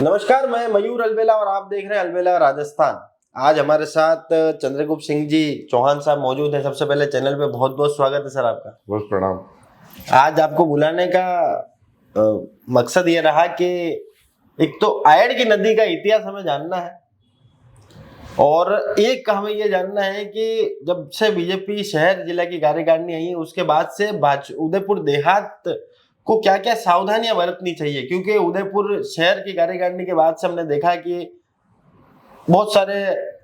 नमस्कार, मैं मयूर अलबेला और आप देख रहे हैं अलबेला राजस्थान। आज हमारे साथ चंद्रगुप्त सिंह जी चौहान साहब मौजूद हैं। सबसे पहले चैनल पे बहुत बहुत स्वागत है सर आपका। बहुत प्रणाम। आज आपको बुलाने का मकसद ये रहा कि एक तो आयड़ की नदी का इतिहास हमें जानना है और एक हमें ये जानना है कि जब से बीजेपी शहर जिला की कार्यकारिणी आई उसके बाद से उदयपुर देहात को क्या क्या सावधानियां बरतनी चाहिए, क्योंकि उदयपुर शहर की कार्यकारिणी के बाद से हमने देखा कि बहुत सारे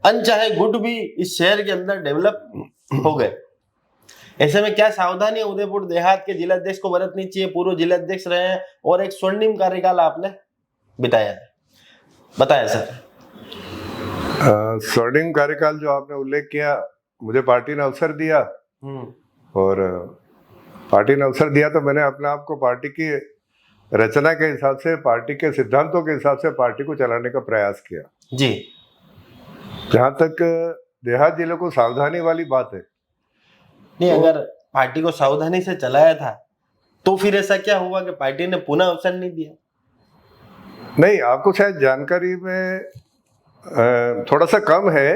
अनचाहे गुट भी इस शहर के अंदर डेवलप हो गए। ऐसे में क्या सावधानियां उदयपुर देहात के जिलाध्यक्ष को बरतनी चाहिए? पूर्व जिलाध्यक्ष रहे हैं और एक स्वर्णिम कार्यकाल आपने बिताया है, बताया सर। स्वर्णिम कार्यकाल जो आपने उल्लेख किया, मुझे पार्टी ने अवसर दिया और पार्टी ने अवसर दिया तो मैंने अपने आप को पार्टी की रचना के हिसाब से, पार्टी के सिद्धांतों के हिसाब से पार्टी को चलाने का प्रयास किया जी। जहां तक देहात जिले को सावधानी वाली बात है, नहीं, अगर पार्टी को सावधानी से चलाया था तो फिर ऐसा क्या हुआ कि पार्टी ने पुनः अवसर नहीं दिया? नहीं, आपको शायद जानकारी में थोड़ा सा कम है,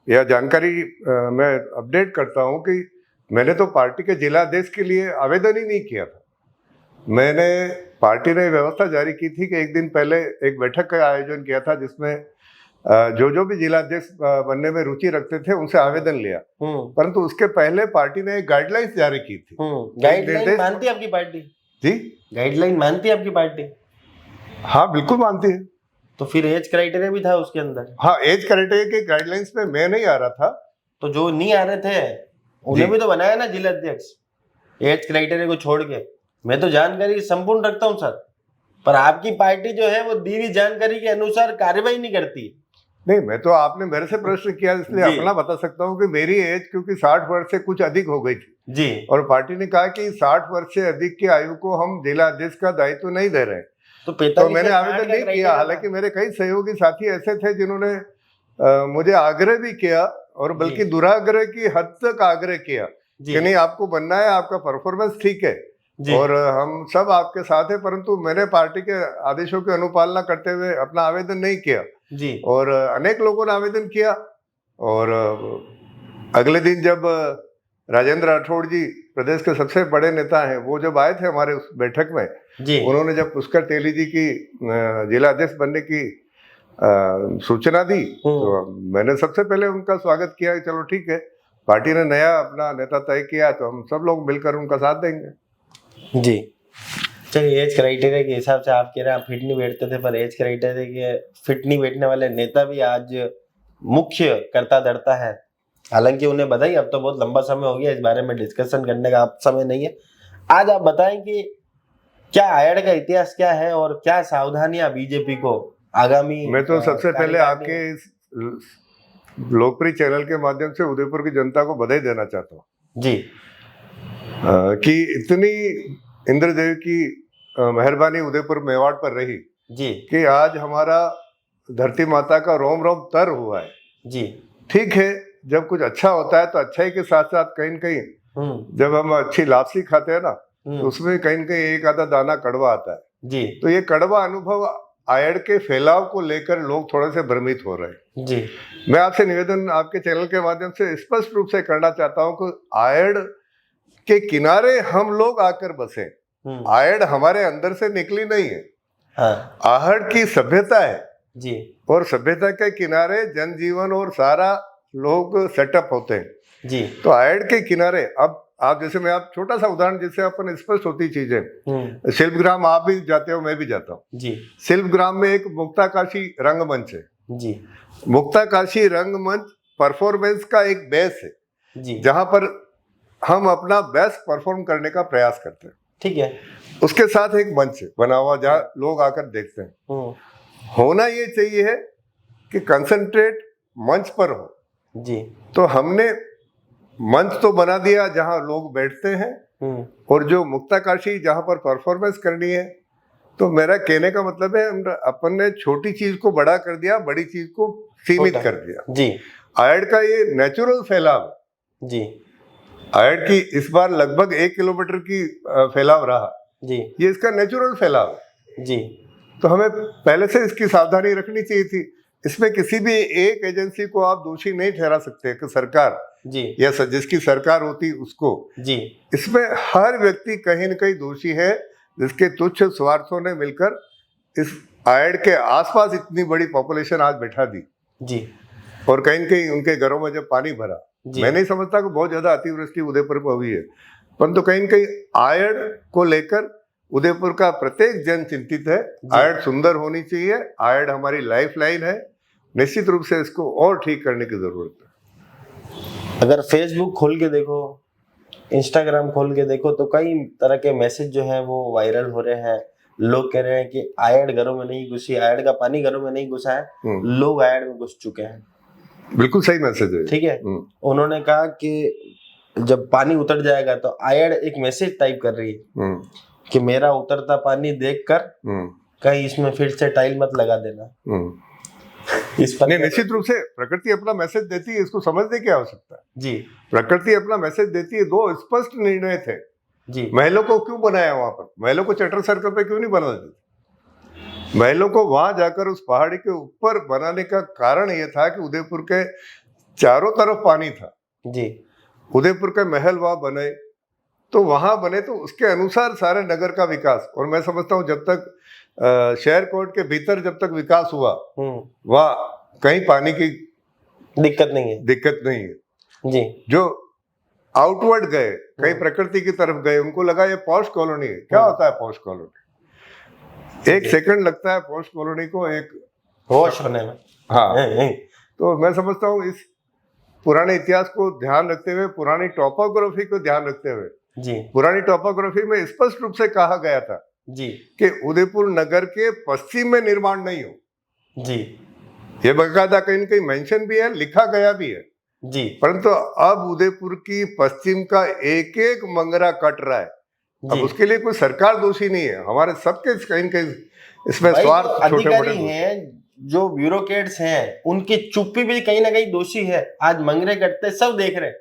या जानकारी मैं अपडेट करता हूं कि मैंने तो पार्टी के जिलाध्यक्ष के लिए आवेदन ही नहीं किया था। मैंने, पार्टी ने व्यवस्था जारी की थी कि एक दिन पहले एक बैठक का आयोजन किया था जिसमें जो भी जिलाध्यक्ष बनने में रुचि रखते थे उनसे आवेदन लिया, परंतु उसके पहले पार्टी ने एक गाइडलाइंस जारी की थी। गाइडलाइन मानती है आपकी पार्टी? जी, गाइडलाइन मानती है आपकी पार्टी? हाँ, बिल्कुल मानती है। तो फिर एज क्राइटेरिया भी था उसके अंदर? हाँ, एज क्राइटेरिया के गाइडलाइंस में मैं नहीं आ रहा था। तो जो नहीं आ रहे थे उन्हें भी तो बनाया ना जिलाध्यक्ष, एज क्राइटेरिया को छोड़ के। मैं तो जानकारी संपूर्ण रखता हूँ सर, पर आपकी पार्टी जो है वो दी हुई जानकारी के अनुसार कार्यवाही नहीं करती। नहीं, मैं तो, आपने मेरे से प्रश्न किया इसलिए अपना बता सकता हूँ कि मेरी एज क्योंकि 60 वर्ष से कुछ अधिक हो गई थी जी, और पार्टी ने कहा कि 60 वर्ष से अधिक की आयु को हम जिला अध्यक्ष का दायित्व नहीं दे रहे, तो मैंने आवेदन नहीं किया। हालांकि मेरे कई सहयोगी साथी ऐसे थे जिन्होंने मुझे आग्रह भी किया और बल्कि दुराग्रह की हद तक आग्रह किया कि नहीं, आपको बनना है, आपका परफॉर्मेंस ठीक है और हम सब आपके साथ हैं, परंतु मैंने पार्टी के आदेशों की अनुपालना करते हुए अपना आवेदन नहीं किया जी। और अनेक लोगों ने आवेदन किया और अगले दिन जब राजेंद्र राठौड़ जी, प्रदेश के सबसे बड़े नेता हैं, वो जब आए थे हमारे उस बैठक में जी, उन्होंने जब पुष्कर तेली जी की जिला अध्यक्ष बनने की सूचना दी तो मैंने सबसे पहले उनका स्वागत किया। चलो ठीक है, पार्टी ने नया अपना नेता तय किया तो हम सब लोग मिलकर उनका साथ देंगे। जी, चलिए, एज क्राइटेरिया के हिसाब से आप कह रहे हैं आप फिट नहीं बैठते थे, पर एज क्राइटेरिया के फिट नहीं बैठने वाले नेता भी आज मुख्य करता धरता है। हालांकि उन्हें बधाई, अब तो बहुत लंबा समय हो गया, इस बारे में डिस्कशन करने का आप समय नहीं है। आज आप बताएं कि क्या आयड़ का इतिहास क्या है और क्या सावधानियां बीजेपी को आगामी। मैं तो सबसे पहले आपके इस लोकप्रिय चैनल के माध्यम से उदयपुर की जनता को बधाई देना चाहता हूँ जी कि इतनी इंद्रदेव की मेहरबानी उदयपुर मेवाड़ पर रही जी कि आज हमारा धरती माता का रोम रोम तर हुआ है जी। ठीक है, जब कुछ अच्छा होता है तो अच्छाई के साथ साथ कहीं न कहीं जब हम अच्छी लापसी खाते हैं ना तो उसमें कहीं न कहीं एक आधा दाना कड़वा आता है जी। तो ये कड़वा अनुभव आयड़ के फैलाव को लेकर लोग थोड़े से भ्रमित हो रहे हैं जी। मैं आपसे निवेदन आपके चैनल के माध्यम से स्पष्ट रूप से करना चाहता हूं कि आयड़ के किनारे हम लोग आकर बसे। आयड़ हमारे अंदर से निकली नहीं है। हाँ। आहड़ की सभ्यता है जी, और सभ्यता के किनारे जनजीवन और सारा लोग सेटअप होते हैं जी। तो आयड़ के किनारे, अब आप जैसे, मैं आप छोटा सा उदाहरण जिससे अपन स्पष्ट होती चीजें, शिल्पग्राम आप भी जाते हो, मैं भी जाता हूँ जी। शिल्पग्राम में एक मुक्ताकाशी रंगमंच है जी। मुक्ताकाशी रंगमंच परफॉर्मेंस का एक बेस है जी, जहां पर हम अपना बेस्ट परफॉर्म करने का प्रयास करते हैं, ठीक है। उसके साथ एक मंच बना हुआ जहाँ लोग आकर देखते हैं। होना ये चाहिए है कि कंसंट्रेट मंच पर हो जी। तो हमने मंच तो बना दिया जहां लोग बैठते हैं और जो मुक्ताकाशी जहां पर परफॉर्मेंस करनी है, तो मेरा कहने का मतलब है अपन ने छोटी चीज को बड़ा कर दिया, बड़ी चीज को सीमित कर दिया जी। आयड़ का ये नेचुरल फैलाव जी, आयड़ की इस बार लगभग 1 किलोमीटर की फैलाव रहा जी, ये इसका नेचुरल फैलाव जी। तो हमें पहले से इसकी सावधानी रखनी चाहिए थी। इसमें किसी भी एक एजेंसी को आप दोषी नहीं ठहरा सकते कि सरकार जी या जिसकी सरकार होती उसको जी। इसमें हर व्यक्ति कहीं न कहीं दोषी है, जिसके तुच्छ स्वार्थों ने मिलकर इस आयड के आसपास इतनी बड़ी पॉपुलेशन आज बैठा दी जी। और कहीं न कहीं उनके घरों में जब पानी भरा, मैं नहीं समझता कि बहुत ज्यादा अतिवृष्टि उदयपुर में हुई है, परंतु कहीं न कहीं आयड को लेकर उदयपुर का प्रत्येक जन चिंतित है। आयड सुंदर होनी चाहिए, आयड हमारी लाइफ लाइन है, निश्चित रूप से इसको और ठीक करने की जरूरत है। अगर फेसबुक खोल के देखो, इंस्टाग्राम खोल के देखो, तो कई तरह के मैसेज जो है वो वायरल हो रहे हैं। लोग कह रहे हैं कि आयड घरों में नहीं घुसी, आयड का पानी घरों में नहीं घुसा है, लोग आयड में घुस चुके हैं। बिल्कुल सही मैसेज है। ठीक है। उन्होंने कहा कि जब पानी उतर जाएगा तो आयड एक मैसेज टाइप कर रही है कि मेरा उतरता पानी देखकर कहीं इसमें फिर से टाइल मत लगा देना। इस पर नहीं, निश्चित रूप से प्रकृति अपना मैसेज देती है, इसको समझने की आवश्यकता है जी। प्रकृति अपना मैसेज देती है। दो स्पष्ट निर्णय थे जी। महलों को क्यों बनाया वहां पर, महलों को चटर सर्कल पे क्यों नहीं बना देते? महलों को वहां जाकर उस पहाड़ी के ऊपर बनाने का कारण यह था कि उदयपुर के चारों तरफ पानी था जी। उदयपुर के महल वहां बने तो वहां बने तो उसके अनुसार सारे नगर का विकास। और मैं समझता हूँ जब तक शहर कोट के भीतर जब तक विकास हुआ वह कहीं पानी की दिक्कत नहीं है जी। जो आउटवर्ड गए कहीं प्रकृति की तरफ गए, उनको लगा ये पॉश कॉलोनी है। क्या होता है पॉश कॉलोनी? एक सेकंड लगता है पॉश कॉलोनी को एक होश होने में। हाँ, तो मैं समझता हूँ इस पुराने इतिहास को ध्यान रखते हुए, पुरानी टोपोग्राफी को ध्यान रखते हुए जी, पुरानी टोपोग्राफी में स्पष्ट रूप से कहा गया था जी कि उदयपुर नगर के पश्चिम में निर्माण नहीं हो जी। ये बकायदा कहीं न कहीं मेंशन भी है, लिखा गया भी है जी। परंतु अब उदयपुर की पश्चिम का एक एक मंगरा कट रहा है। अब उसके लिए कोई सरकार दोषी नहीं है, हमारे सबके कहीं न कहीं इसमें स्वार्थ अधिकारी हैं, जो ब्यूरोक्रेट्स हैं, उनकी चुप्पी भी कहीं ना कहीं दोषी है। आज मंगरे कटते सब देख रहे हैं,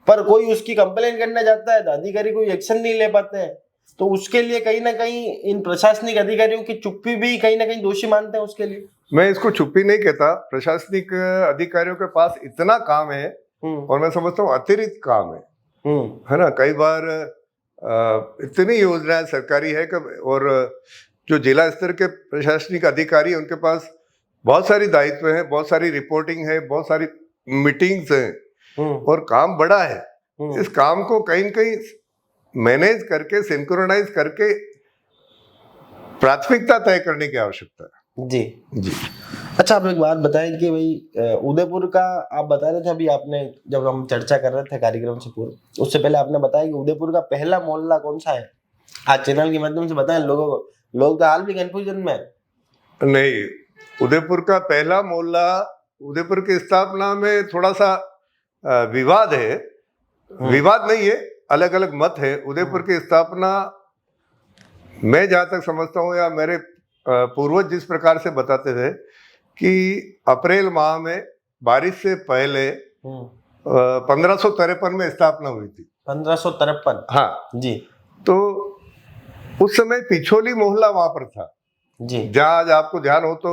पर कोई उसकी कंप्लेन करने जाता है तो अधिकारी कोई एक्शन नहीं ले पाते हैं। तो उसके लिए कहीं ना कहीं इन प्रशासनिक अधिकारियों की चुप्पी भी कहीं ना कहीं दोषी मानते हैं उसके लिए। मैं इसको चुप्पी नहीं कहता, प्रशासनिक अधिकारियों के पास इतना काम है और मैं समझता हूँ अतिरिक्त काम है ना। कई बार इतनी योजनाएं सरकारी है कि और जो जिला स्तर के प्रशासनिक अधिकारी उनके पास बहुत सारी दायित्व है, बहुत सारी रिपोर्टिंग है, बहुत सारी मीटिंग्स हैं और काम बड़ा है। इस काम को कहीं न कहीं मैनेज करके, सिंक्रोनाइज करके प्राथमिकता तय करने की आवश्यकता है। जी जी। अच्छा, आप एक बात बताएं कि भाई उदयपुर का आप बता रहे थे अभी, आपने जब हम चर्चा कर रहे थे कार्यक्रम से पूर्व, उससे पहले आपने बताया कि उदयपुर का पहला मोहल्ला कौन सा है। आज चैनल के माध्यम से बताएं लोगों को, लोग तो हाल भी कंफ्यूजन में नहीं। उदयपुर का पहला मोहल्ला, उदयपुर की स्थापना में थोड़ा सा विवाद है, विवाद नहीं है, अलग अलग मत है। उदयपुर की स्थापना मैं जहां तक समझता हूँ या मेरे पूर्वज जिस प्रकार से बताते थे कि अप्रैल माह में बारिश से पहले 1553 में स्थापना हुई थी। 1553? हाँ जी। तो उस समय पिछोली मोहल्ला वहां पर था जी, जहाँ आज आपको ध्यान हो तो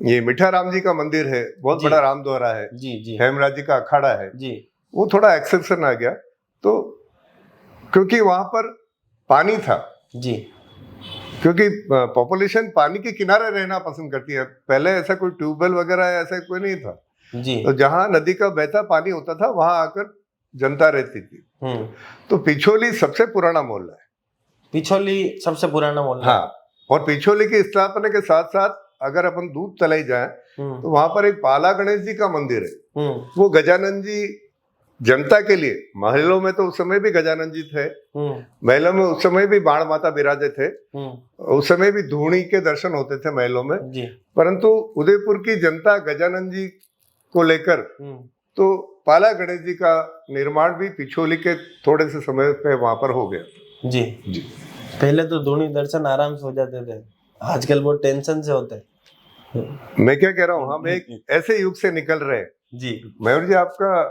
ये मिठा राम जी का मंदिर है, बहुत बड़ा राम द्वारा है जी जी, हेमराज जी का अखाड़ा है जी। वो थोड़ा एक्सेप्शन आ गया तो क्योंकि वहां पर पानी था जी, क्योंकि पॉपुलेशन पानी के किनारे रहना पसंद करती है। पहले ऐसा कोई ट्यूबवेल वगैरह ऐसा कोई नहीं था जी। तो जहाँ नदी का बहता पानी होता था वहां आकर जनता रहती थी। तो पिछोली सबसे पुराना मोहल्ला है। पिछोली सबसे पुराना मोहल्ला? हाँ, और पिछोली की स्थापना के साथ साथ अगर अपन दूध तलाई जाए तो वहां पर एक पाला गणेश जी का मंदिर है। वो गजानन जी जनता के लिए, महलों में तो उस समय भी गजानन जी थे, महलों में उस समय भी बाण माता विराजे थे, उस समय भी धूणी के दर्शन होते थे महलों में जी। परंतु उदयपुर की जनता गजानन जी को लेकर तो पाला गणेश जी का निर्माण भी पिछोली के थोड़े से समय पे वहां पर हो गया जी जी। पहले तो धूणी दर्शन आराम से हो जाते थे, आजकल बहुत टेंशन से होते हैं। मैं क्या कह रहा हूँ, हम एक ऐसे युग से निकल रहे हैं जी। मयूर जी, आपका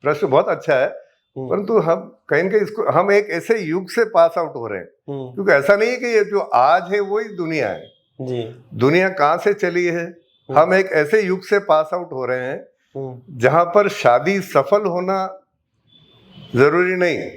प्रश्न बहुत अच्छा है परंतु हम कहीं ना कहीं इसको हम एक ऐसे युग से पास आउट हो रहे हैं, क्योंकि ऐसा नहीं है कि ये जो आज है वही दुनिया है जी। दुनिया कहाँ से चली है, हम एक ऐसे युग से पास आउट हो रहे हैं जहां पर शादी सफल होना जरूरी नहीं है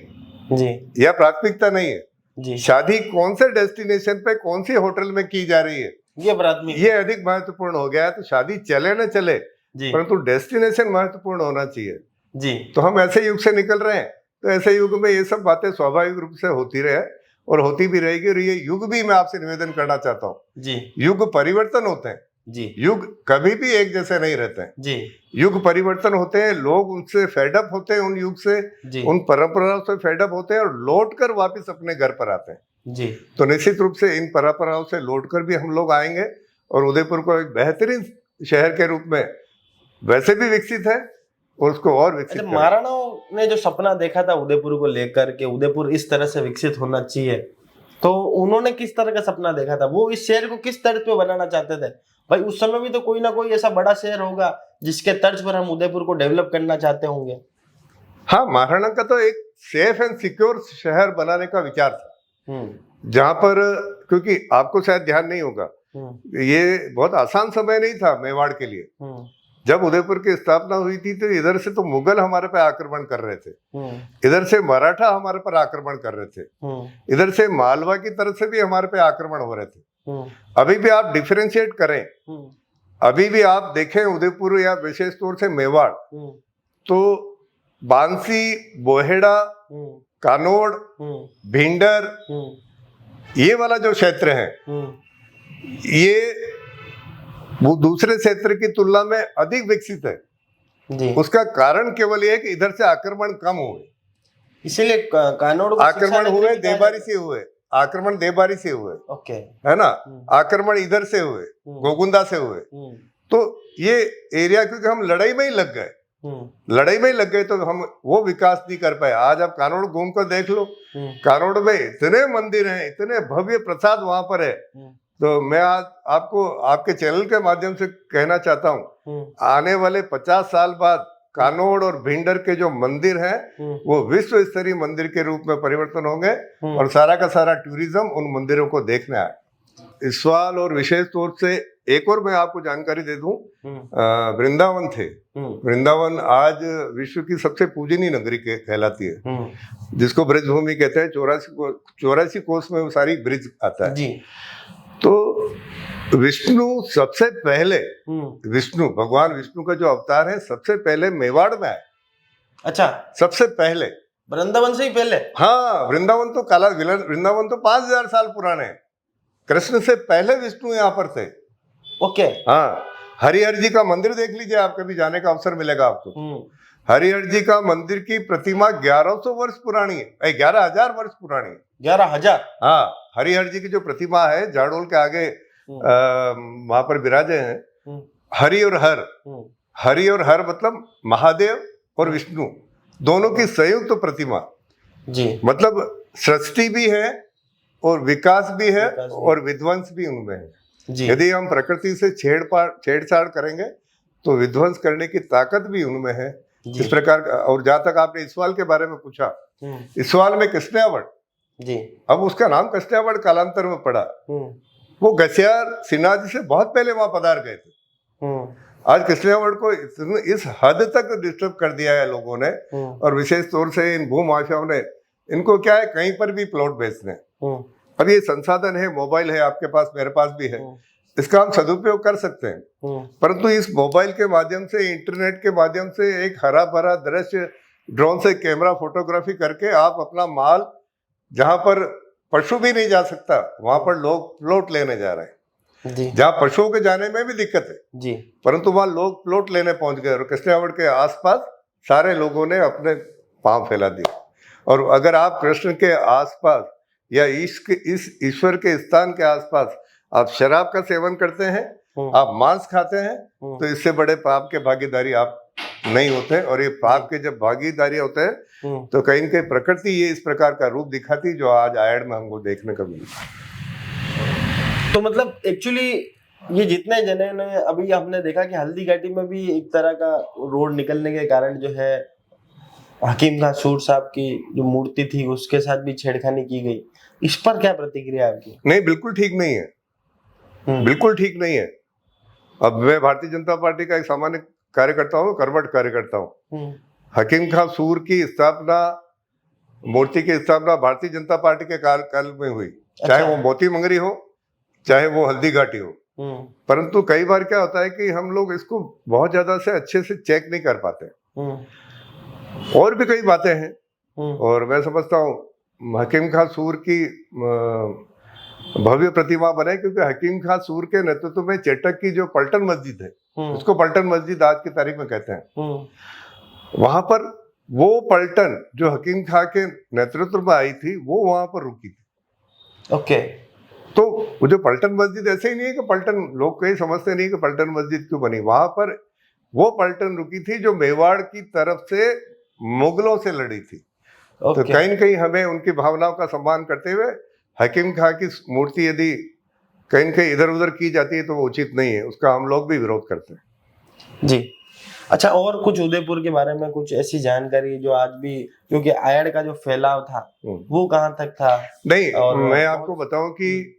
जी, या प्राथमिकता नहीं है जी। शादी कौन से डेस्टिनेशन पे कौन सी होटल में की जा रही है ये अधिक महत्वपूर्ण हो गया है। तो शादी चले न चले परंतु डेस्टिनेशन महत्वपूर्ण होना चाहिए जी। तो हम ऐसे युग से निकल रहे हैं, तो ऐसे युग में ये सब बातें स्वाभाविक रूप से होती रहे और होती भी रहेगी। और ये युग भी मैं आपसे निवेदन करना चाहता हूँ जी, युग परिवर्तन होते हैं जी, युग कभी भी एक जैसे नहीं रहते हैं जी। युग परिवर्तन होते हैं, लोग उनसे फेडअप होते हैं, उन युग से उन परंपराओं से फेडअप होते हैं और लौट कर वापिस अपने घर पर आते हैं जी। तो निश्चित रूप से इन परंपराओं से लौटकर भी हम लोग आएंगे और उदयपुर को एक बेहतरीन शहर के रूप में वैसे भी विकसित है और उसको और विकसित महाराणाओं ने जो सपना देखा था उदयपुर को लेकर के उदयपुर इस तरह से विकसित होना चाहिए, तो उन्होंने किस तरह का सपना देखा था? वो इस शहर को किस तर्ज पे बनाना चाहते थे? भाई उस समय भी तो कोई ना कोई ऐसा बड़ा शहर होगा जिसके तर्ज पर हम उदयपुर को डेवलप करना चाहते होंगे। हाँ, महाराणा का तो एक सेफ एंड सिक्योर शहर बनाने का विचार था जहां पर, क्योंकि आपको शायद ध्यान नहीं होगा, ये बहुत आसान समय नहीं था मेवाड़ के लिए। जब उदयपुर की स्थापना हुई थी तो इधर से तो मुगल हमारे पे आक्रमण कर रहे थे, इधर से मराठा हमारे पर आक्रमण कर रहे थे, इधर से मालवा की तरफ से भी हमारे पे आक्रमण हो रहे थे। अभी भी आप डिफरेंशिएट करें, अभी भी आप देखें उदयपुर या विशेष तौर से मेवाड़, तो बांसी, बोहेड़ा, कानोड़, भिंडर, ये वाला जो क्षेत्र है ये वो दूसरे क्षेत्र की तुलना में अधिक विकसित है जी। उसका कारण केवल ये है कि इधर से आक्रमण कम हुए, इसीलिए कानोड़ आक्रमण हुए देबारी से हुए, आक्रमण देबारी से हुए, ओके है ना, आक्रमण इधर से हुए, गोगुंदा से हुए। तो ये एरिया क्योंकि हम लड़ाई में ही लग गए, लड़ाई में ही लग गए तो हम वो विकास नहीं कर पाए। आज आप कानोड़ घूम कर देख लो, कानोड़ में इतने मंदिर हैं, इतने भव्य प्रसाद वहां पर है। तो मैं आज आपको आपके चैनल के माध्यम से कहना चाहता हूँ, आने वाले 50 साल बाद कानोड़ और भिंडर के जो मंदिर हैं वो विश्व स्तरीय मंदिर के रूप में परिवर्तन होंगे और सारा का सारा टूरिज्म उन मंदिरों को देखने आए। इस सवाल और विशेष तौर से एक और मैं आपको जानकारी दे दूं, वृंदावन थे, वृंदावन आज विश्व की सबसे पूजनीय नगरी कहलाती है, जिसको ब्रजभूमि कहते हैं। 84 कोस में वो सारी ब्रिज आता है जी। तो विष्णु सबसे पहले, विष्णु भगवान विष्णु का जो अवतार है सबसे पहले मेवाड़ में आए। अच्छा, सबसे पहले वृंदावन से ही पहले? हाँ, वृंदावन तो वृंदावन तो 5000 साल पुराने हैं। कृष्ण से पहले विष्णु यहाँ पर थे। ओके। हाँ, हरिहर जी का मंदिर देख लीजिए, आप कभी जाने का अवसर मिलेगा आपको। हरिहर जी का मंदिर की प्रतिमा 1100 वर्ष पुरानी है, 11,000 वर्ष पुरानी है। 11,000? हाँ, हरिहर जी की जो प्रतिमा है जाडोल के आगे वहां पर विराजे हैं। हरि और हर, हरि और हर मतलब महादेव और विष्णु दोनों की संयुक्त प्रतिमा जी। मतलब सृष्टि भी है और विकास भी है और विध्वंस भी उनमें है। यदि हम प्रकृति से छेड़छाड़ करेंगे तो विध्वंस करने की ताकत भी उनमें है। इस प्रकार। और जहां तक आपने इस सवाल के बारे में पूछा, इस सवाल में कृष्णयावड़ जी, अब उसका नाम कृष्णयावड़ कालांतर में पड़ा। वो घसियार सिन्हा जी से बहुत पहले वहां पधार गए थे। आज कृष्णयावड़ को इस हद तक डिस्टर्ब कर दिया है लोगों ने, और विशेष तौर से इन भूमाफियाओं ने। इनको क्या है, कहीं पर भी प्लॉट बेचने। अब ये संसाधन है, मोबाइल है आपके पास, मेरे पास भी है, इसका हम सदुपयोग कर सकते हैं। परंतु इस मोबाइल के माध्यम से, इंटरनेट के माध्यम से एक हरा भरा दृश्य ड्रोन से कैमरा फोटोग्राफी करके आप अपना माल, जहां पर पशु भी नहीं जा सकता वहां पर लोग प्लॉट लेने जा रहे हैं। जहां पशुओं के जाने में भी दिक्कत है जी, परंतु वहां लोग प्लॉट लेने पहुंच गए और कृष्णयावड़ के आसपास सारे लोगों ने अपने पांव फैला दिए। और अगर आप कृष्ण के आसपास या इस ईश्वर के स्थान के आसपास आप शराब का सेवन करते हैं, आप मांस खाते हैं, तो इससे बड़े पाप के भागीदारी आप नहीं होते। और ये पाप के जब भागीदारी होते हैं तो कहीं न कहीं प्रकृति ये इस प्रकार का रूप दिखाती जो आज आयड में हमको देखने को मिलता। तो मतलब एक्चुअली ये जितने जने ने, अभी हमने देखा कि हल्दी घाटी में भी एक तरह का रोड निकलने के कारण जो है हकीम खान सूर साहब की जो मूर्ति थी उसके साथ भी छेड़खानी की गई, इस पर क्या प्रतिक्रिया आपकी? नहीं, बिल्कुल ठीक नहीं है, बिल्कुल ठीक नहीं है। अब मैं भारतीय जनता पार्टी का एक सामान्य कार्यकर्ता हूँ, कर्मठ कार्यकर्ता हूँ। हकीम खान सूर की स्थापना, मूर्ति की स्थापना भारतीय जनता पार्टी के काल में हुई। चाहे वो मोती मंगरी हो, चाहे वो हल्दी घाटी हो। परंतु कई बार क्या होता है कि हम लोग इसको बहुत ज्यादा से अच्छे से चेक नहीं कर पाते। और भी कई बातें हैं, और मैं समझता हूँ हकीम खान सूर की भव्य प्रतिमा बने, क्योंकि हकीम खान सूर के नेतृत्व में चेटक की जो पलटन मस्जिद है, उसको पलटन मस्जिद आज की तारीख में कहते हैं, वहां पर वो पलटन जो हकीम खान के नेतृत्व में आई थी, वो वहां पर रुकी थी। ओके। तो वो जो पलटन मस्जिद ऐसे ही नहीं है कि पलटन, लोग कहीं समझते नहीं कि पलटन मस्जिद क्यों बनी, वहां पर वो पलटन रुकी थी जो मेवाड़ की तरफ से मुगलों से लड़ी थी। तो कहीं न कहीं हमें उनकी भावनाओं का सम्मान करते हुए हकीम खान की मूर्ति यदि कहीं न कहीं इधर उधर की जाती है तो वो उचित नहीं है, उसका हम लोग भी विरोध करते हैं। जी। अच्छा, और कुछ उदयपुर के बारे में कुछ ऐसी जानकारी जो आज भी, क्योंकि आयड़ का जो फैलाव था वो कहाँ तक था? नहीं, और मैं आपको बताऊं कि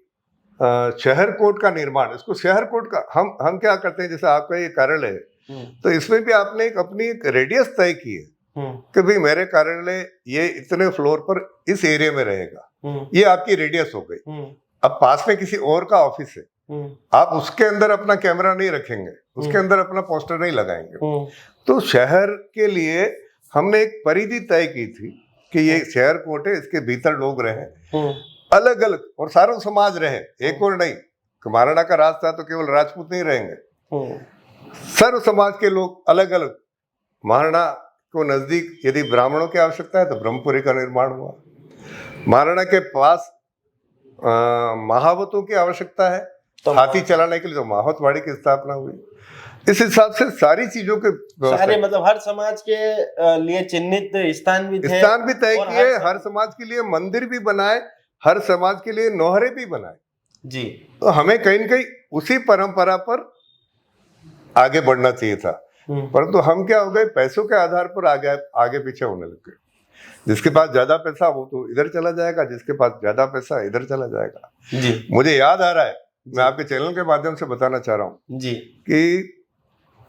शहर कोर्ट का निर्माण, इसको शहर कोर्ट का हम क्या करते हैं, जैसे आपका ये कार्यालय है, तो इसमें भी आपने अपनी एक रेडियस तय की है कि भाई मेरे कार्यालय ये इतने फ्लोर पर इस एरिया में रहेगा, ये आपकी रेडियस हो गई। अब पास में किसी और का ऑफिस है, आप उसके अंदर अपना कैमरा नहीं रखेंगे, उसके अंदर अपना पोस्टर नहीं लगाएंगे। तो शहर के लिए हमने एक परिधि तय की थी कि ये शहर कोर्ट है, इसके भीतर लोग रहे, अलग अलग, और सारा समाज रहे, एक और नहीं। महाराणा का राज था तो केवल राजपूत नहीं रहेंगे, सर्व समाज के लोग अलग अलग। महाराणा को नजदीक यदि ब्राह्मणों की आवश्यकता है तो ब्रह्मपुरी का निर्माण हुआ। महाराणा के पास महावतों की आवश्यकता है तो हाथी चलाने के लिए तो माहौतवाड़ी की स्थापना हुई। इस हिसाब से सारी चीजों के सारे, मतलब हर समाज के लिए चिन्हित स्थान भी थे, स्थान भी तय किए, हर समाज के लिए मंदिर भी बनाए, हर समाज के लिए नौहरे भी बनाए। जी। तो हमें कहीं न कहीं उसी परंपरा पर आगे बढ़ना चाहिए था, परंतु हम क्या हो गए, पैसों के आधार पर आगे पीछे होने लग गए। जिसके पास ज्यादा पैसा वो तो इधर चला जाएगा, जिसके पास ज्यादा पैसा इधर चला जाएगा। जी। मुझे याद आ रहा है, मैं आपके चैनल के माध्यम से बताना चाह रहा हूँ जी कि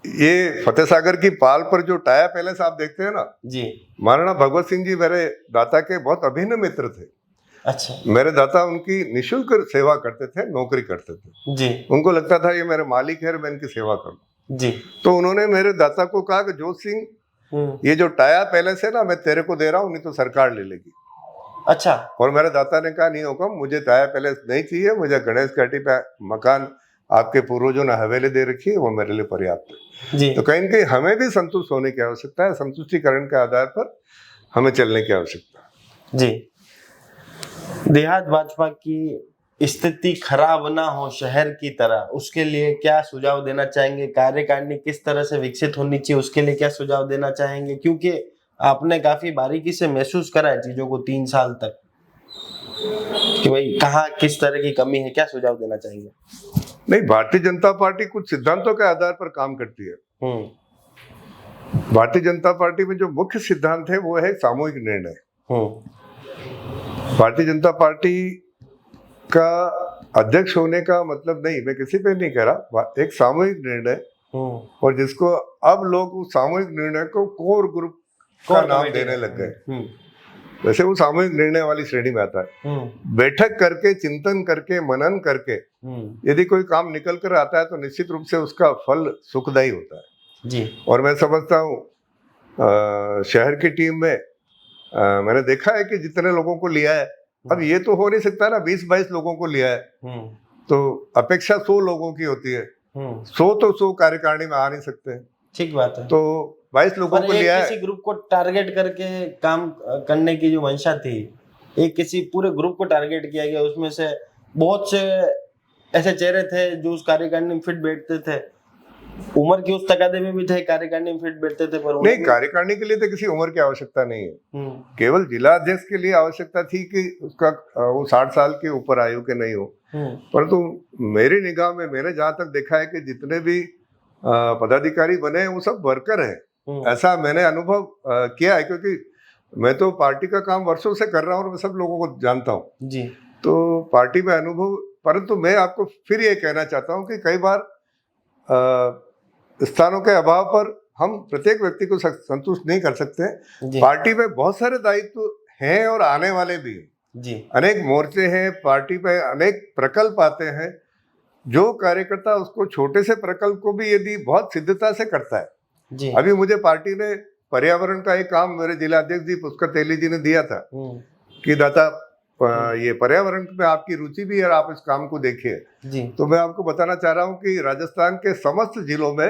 ये फतेह सागर की पाल पर जो टाया पैलेस आप देखते हैं ना जी, महाराणा भगवत सिंह जी मेरे दाता के बहुत अभिन्न मित्र थे। अच्छा। मेरे दाता उनकी निःशुल्क सेवा करते थे, नौकरी करते थे जी। उनको लगता था ये मेरे मालिक है, मैं इनकी सेवा करूं जी। तो उन्होंने मेरे दाता को कहा कि जोत सिंह, ये जो टाया पैलेस है ना, मैं तेरे को दे रहा हूँ, नहीं तो सरकार ले लेगी। अच्छा। और मेरे दाता ने कहा नहीं होगा, मुझे टाया पैलेस नहीं चाहिए, मुझे गणेश घाटी पे मकान आपके पूर्वजों ने हवेली दे रखी है, वो मेरे लिए पर्याप्त है। जी। तो कहीं न कहीं हमें भी संतुष्ट होने की आवश्यकता है, संतुष्टिकरण के आधार पर हमें चलने की आवश्यकता है। जी। देहात भाजपा की स्थिति खराब ना हो शहर की तरह, उसके लिए क्या सुझाव देना चाहेंगे? कार्यकारिणी किस तरह से विकसित होनी चाहिए, उसके लिए क्या सुझाव देना चाहेंगे? क्योंकि आपने काफी बारीकी से महसूस करा है चीजों को 3 साल तक, कि भाई कहाँ किस तरह की कमी है, क्या सुझाव देना चाहेंगे? नहीं, भारतीय जनता पार्टी कुछ सिद्धांतों के आधार पर काम करती है। भारतीय जनता पार्टी में जो मुख्य सिद्धांत है वो है सामूहिक निर्णय। भारतीय जनता पार्टी का अध्यक्ष होने का मतलब नहीं, मैं किसी पे नहीं कह रहा, एक सामूहिक निर्णय, और जिसको अब लोग उस सामूहिक निर्णय को कोर ग्रुप का नाम देने लग गए। वैसे वो सामूहिक निर्णय वाली श्रेणी में आता है। बैठक करके, चिंतन करके, मनन करके यदि कोई काम निकल कर आता है तो निश्चित रूप से उसका फल सुखदायी होता है। जी। और मैं समझता हूँ शहर की टीम में मैंने देखा है कि जितने लोगों को लिया है, अब ये तो हो नहीं सकता ना 20-22 लोगों को लिया है, तो अपेक्षा 100 लोगों की होती है। 100 कार्यकारिणी में आ नहीं सकते। ठीक बात है। तो 22 लोगों को लिया है। किसी ग्रुप को टारगेट करके काम करने की जो मंशा थी, एक किसी पूरे ग्रुप को टारगेट किया गया, उसमें से बहुत से ऐसे चेहरे थे जो उस कार्यकारिणी में फिट बैठते थे, उम्र की उस तकादे में भी थे, कार्यकारिणी में फिट बैठते थे। पर नहीं, कार्यकारिणी के लिए तो किसी उम्र की आवश्यकता नहीं है, केवल जिला अध्यक्ष के लिए आवश्यकता थी कि उसका वो 60 साल के ऊपर आयु के नहीं हो। परंतु मेरी निगाह में मैंने जहां तक देखा है कि जितने भी पदाधिकारी बने हैं वो सब वर्कर हैं, ऐसा मैंने अनुभव किया है। क्योंकि मैं तो पार्टी का काम वर्षों से कर रहा हूँ और मैं सब लोगों को जानता हूँ जी। तो पार्टी में अनुभव, परंतु मैं आपको फिर ये कहना चाहता हूँ कि कई बार स्थानों के अभाव पर हम प्रत्येक व्यक्ति को संतुष्ट नहीं कर सकते। पार्टी में बहुत सारे दायित्व हैं और आने वाले भी जी। अनेक मोर्चे हैं, पार्टी पे अनेक प्रकल्प आते हैं। जो कार्यकर्ता उसको छोटे से प्रकल्प को भी यदि बहुत सिद्धता से करता है जी। अभी मुझे पार्टी ने पर्यावरण का एक काम मेरे जिला अध्यक्ष जी पुष्कर तेली जी ने दिया था कि दादा ये पर्यावरण में आपकी रुचि भी है और आप इस काम को देखिए। तो मैं आपको बताना चाह रहा हूँ कि राजस्थान के समस्त जिलों में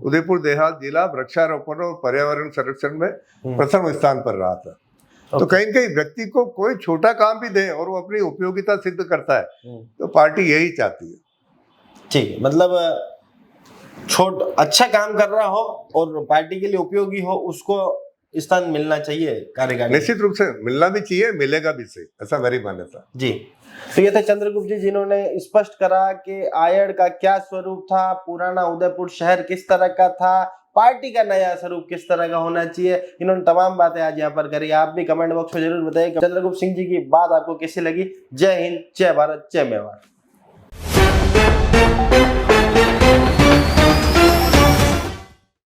उदयपुर देहात जिला वृक्षारोपण और पर्यावरण संरक्षण में प्रथम स्थान पर रहा था। तो कहीं कहीं व्यक्ति को कोई छोटा काम भी दे और वो अपनी उपयोगिता सिद्ध करता है तो पार्टी यही चाहती है। ठीक है, मतलब अच्छा काम कर रहा हो और पार्टी के लिए उपयोगी हो उसको स्थान मिलना चाहिए कार्यकारिणी। निश्चित रूप से मिलना भी चाहिए, मिलेगा भी सही, ऐसा मेरी मान्यता जी। तो ये थे चंद्रगुप्त जी जिन्होंने स्पष्ट करा कि आयड का क्या स्वरूप था, पुराना उदयपुर शहर किस तरह का था, पार्टी का नया स्वरूप किस तरह का होना चाहिए। इन्होंने तमाम बातें आज यहाँ पर करी। आप भी कमेंट बॉक्स में जरूर बताइए चंद्रगुप्त सिंह जी की बात आपको कैसी लगी। जय हिंद, जय भारत, जय मेवाड़।